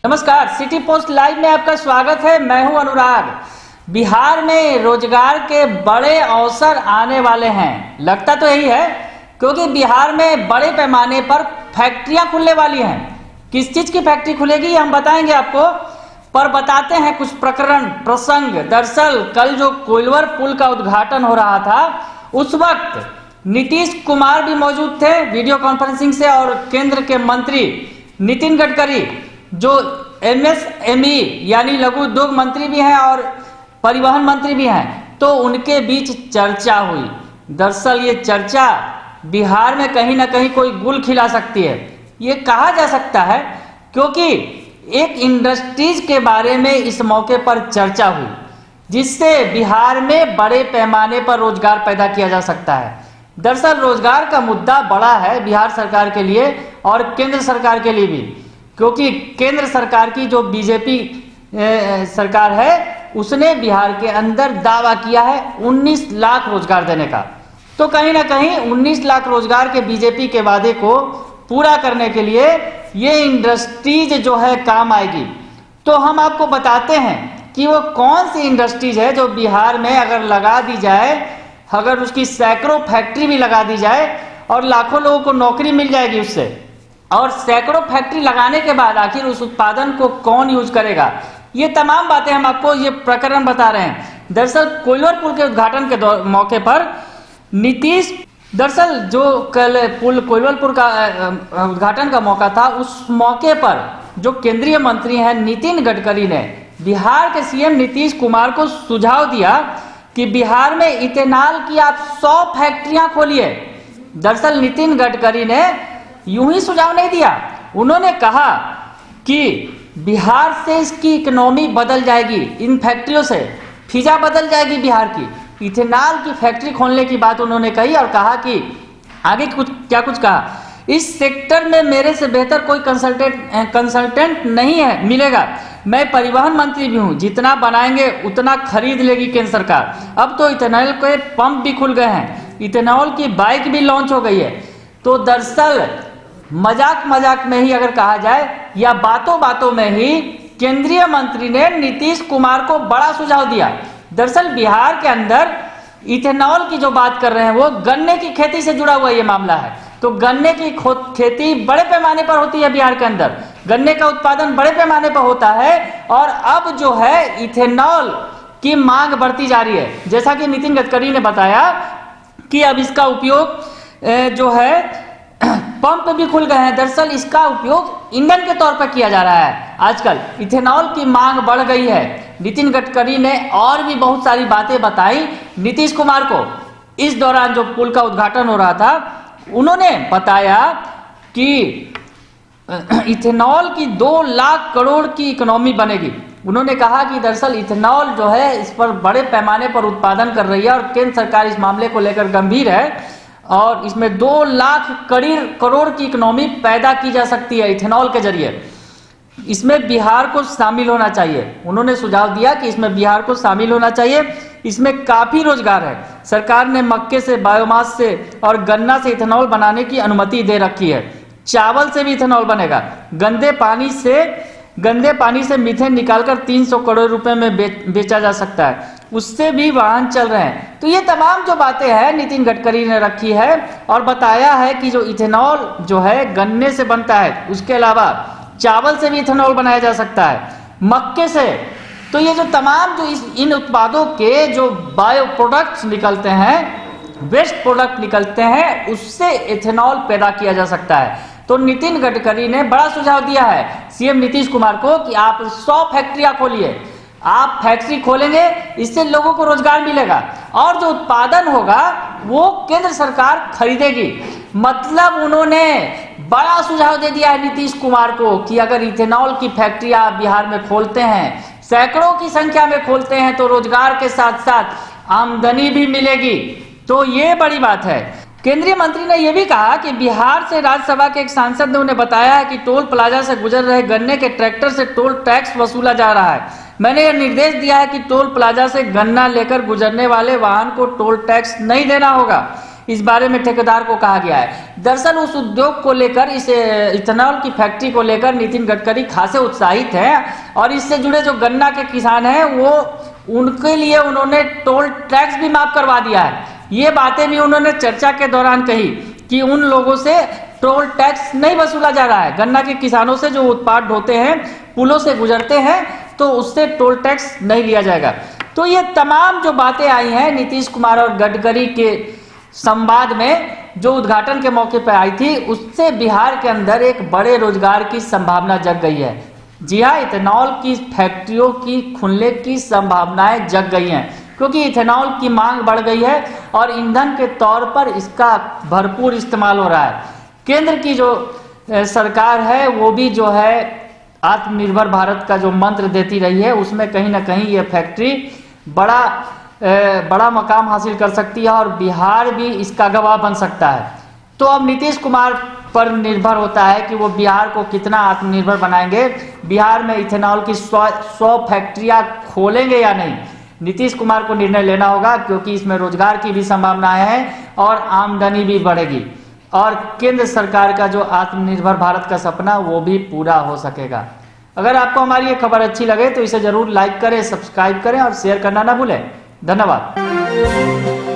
नमस्कार, city post live में आपका स्वागत है। मैं हूं अनुराग। बिहार में रोजगार के बड़े अवसर आने वाले हैं, लगता तो यही है, क्योंकि बिहार में बड़े पैमाने पर फैक्ट्रियां खुलने वाली हैं। किस चीज की फैक्ट्री खुलेगी ये हम बताएंगे आपको, पर बताते हैं कुछ प्रसंग। दरअसल कल जो कोइलवर पुल का उद्घाटन हो रहा था, उस वक्त नीतीश कुमार भी मौजूद थे वीडियो कॉन्फ्रेंसिंग से, और केंद्र के मंत्री नितिन गडकरी जो MSME यानी लघु उद्योग मंत्री भी हैं और परिवहन मंत्री भी हैं, तो उनके बीच चर्चा हुई। दरअसल ये चर्चा बिहार में कहीं ना कहीं कोई गुल खिला सकती है, ये कहा जा सकता है, क्योंकि एक इंडस्ट्रीज के बारे में इस मौके पर चर्चा हुई, जिससे बिहार में बड़े पैमाने पर रोजगार पैदा किया जा सकता है। दरअसल रोजगार का मुद्दा बड़ा है बिहार सरकार के लिए और केंद्र सरकार के लिए भी, क्योंकि केंद्र सरकार की जो बीजेपी सरकार है, उसने बिहार के अंदर दावा किया है 19 लाख रोजगार देने का। तो कहीं ना कहीं 19 लाख रोजगार के बीजेपी के वादे को पूरा करने के लिए ये इंडस्ट्रीज जो है काम आएगी। तो हम आपको बताते हैं कि वो कौन सी इंडस्ट्रीज है जो बिहार में अगर लगा दी जाए, अगर उसकी सैकड़ों फैक्ट्री भी लगा दी जाए और लाखों लोगों को नौकरी मिल जाएगी उससे, और सैकड़ों फैक्ट्री लगाने के बाद आखिर उस उत्पादन को कौन यूज करेगा, ये तमाम बातें हम आपको ये प्रकरण बता रहे हैं। दरअसल कोइलवर पुल के उद्घाटन के मौके पर नीतीश, दरअसल जो कल पुल कोइलवर पुल का उद्घाटन का मौका था, उस मौके पर जो केंद्रीय मंत्री हैं नितिन गडकरी ने बिहार के CM नीतीश कुमार को सुझाव दिया कि बिहार में इथेनॉल की आप 100 फैक्ट्रियां खोलिए। दरअसल नितिन गडकरी ने यूं ही सुझाव नहीं दिया, उन्होंने कहा कि बिहार से इसकी इकोनॉमी बदल जाएगी, इन फैक्ट्रियों से फिजा बदल जाएगी बिहार की। इथेनॉल की फैक्ट्री खोलने की बात उन्होंने कही और कहा कि आगे कुछ कहा, इस सेक्टर में मेरे से बेहतर कोई कंसल्टेंट नहीं है मिलेगा। मैं परिवहन मंत्री भी हूं, जितना बनाएंगे उतना खरीद लेगी केंद्र सरकार। अब तो इथेनॉल के पंप भी खुल गए हैं, इथेनॉल की बाइक भी लॉन्च हो गई है। तो दरअसल मजाक में ही अगर कहा जाए या बातों में ही केंद्रीय मंत्री ने नीतीश कुमार को बड़ा सुझाव दिया। दरअसल बिहार के अंदर इथेनॉल की जो बात कर रहे हैं वो गन्ने की खेती से जुड़ा हुआ ये मामला है। तो गन्ने की खेती बड़े पैमाने पर होती है बिहार के अंदर, गन्ने का उत्पादन बड़े पैमाने पर होता है, और अब जो है इथेनॉल की मांग बढ़ती जा रही है। जैसा कि नितिन गडकरी ने बताया कि अब इसका उपयोग जो है पंप भी खुल गए हैं। दरअसल इसका उपयोग ईंधन के तौर पर किया जा रहा है। आजकल इथेनॉल की मांग बढ़ गई है। नितिन गडकरी ने और भी बहुत सारी बातें बताई नीतीश कुमार को। इस दौरान जो पुल का उद्घाटन हो रहा था, उन्होंने बताया कि इथेनॉल की 2 लाख करोड़ की इकोनॉमी बनेगी। उन्होंने कहा कि दरअसल इथेनॉल जो है इस पर बड़े पैमाने पर उत्पादन कर रही है और केंद्र सरकार इस मामले को लेकर गंभीर है, और इसमें 2 लाख करोड़ की इकोनॉमी पैदा की जा सकती है इथेनॉल के जरिए। इसमें बिहार को शामिल होना चाहिए। उन्होंने सुझाव दिया कि इसमें बिहार को शामिल होना चाहिए, इसमें काफी रोजगार है। सरकार ने मक्के से, बायोमास से और गन्ना से इथेनॉल बनाने की अनुमति दे रखी है। चावल से भी इथेनॉल बनेगा। गंदे पानी से मीथेन निकालकर 300 करोड़ रुपए में बेचा जा सकता है, उससे भी वाहन चल रहे हैं। तो ये तमाम जो बातें हैं नितिन गडकरी ने रखी है और बताया है कि जो इथेनॉल जो है गन्ने से बनता है, उसके अलावा चावल से भी इथेनॉल बनाया जा सकता है, मक्के से। तो ये जो तमाम जो इन उत्पादों के जो बायो प्रोडक्ट्स निकलते हैं, वेस्ट प्रोडक्ट निकलते हैं, उससे इथेनॉल पैदा किया जा सकता है। तो नितिन गडकरी ने बड़ा सुझाव दिया है CM नीतीश कुमार को कि आप 100 फैक्ट्रियां खोलिए। आप फैक्ट्री खोलेंगे, इससे लोगों को रोजगार मिलेगा, और जो उत्पादन होगा वो केंद्र सरकार खरीदेगी। मतलब उन्होंने बड़ा सुझाव दे दिया है नीतीश कुमार को कि अगर इथेनॉल की फैक्ट्री आप बिहार में खोलते हैं, सैकड़ों की संख्या में खोलते हैं, तो रोजगार के साथ साथ आमदनी भी मिलेगी। तो ये बड़ी बात है। केंद्रीय मंत्री ने यह भी कहा कि बिहार से राज्यसभा के एक सांसद ने उन्हें बताया है कि टोल प्लाजा से गुजर रहे गन्ने के ट्रैक्टर से टोल टैक्स वसूला जा रहा है। मैंने यह निर्देश दिया है कि टोल प्लाजा से गन्ना लेकर गुजरने वाले वाहन को टोल टैक्स नहीं देना होगा। इस बारे में ठेकेदार को कहा गया है। दरअसल उस उद्योग को लेकर, इस इथेनॉल की फैक्ट्री को लेकर नितिन गडकरी खासे उत्साहित हैं और इससे जुड़े जो गन्ना के किसान हैं वो उनके लिए उन्होंने टोल टैक्स भी माफ करवा दिया है। ये बातें भी उन्होंने चर्चा के दौरान कही कि उन लोगों से टोल टैक्स नहीं वसूला जा रहा है। गन्ना के किसानों से जो उत्पाद ढोते हैं, पुलों से गुजरते हैं, तो उससे टोल टैक्स नहीं लिया जाएगा। तो ये तमाम जो बातें आई हैं नीतीश कुमार और गडकरी के संवाद में, जो उद्घाटन के मौके पर आई थी, उससे बिहार के अंदर एक बड़े रोजगार की संभावना जग गई है। जी हाँ, इथेनॉल की फैक्ट्रियों की खुलने की संभावनाएं जग गई हैं, क्योंकि इथेनॉल की मांग बढ़ गई है और ईंधन के तौर पर इसका भरपूर इस्तेमाल हो रहा है। केंद्र की जो सरकार है वो भी जो है आत्मनिर्भर भारत का जो मंत्र देती रही है, उसमें कहीं ना कहीं ये फैक्ट्री बड़ा मकाम हासिल कर सकती है और बिहार भी इसका गवाह बन सकता है। तो अब नीतीश कुमार पर निर्भर होता है कि वो बिहार को कितना आत्मनिर्भर बनाएंगे। बिहार में इथेनॉल की 100 फैक्ट्रियां खोलेंगे या नहीं, नीतीश कुमार को निर्णय लेना होगा, क्योंकि इसमें रोजगार की भी संभावनाएं हैं और आमदनी भी बढ़ेगी और केंद्र सरकार का जो आत्मनिर्भर भारत का सपना वो भी पूरा हो सकेगा। अगर आपको हमारी ये खबर अच्छी लगे तो इसे जरूर लाइक करें, सब्सक्राइब करें और शेयर करना ना भूलें। धन्यवाद।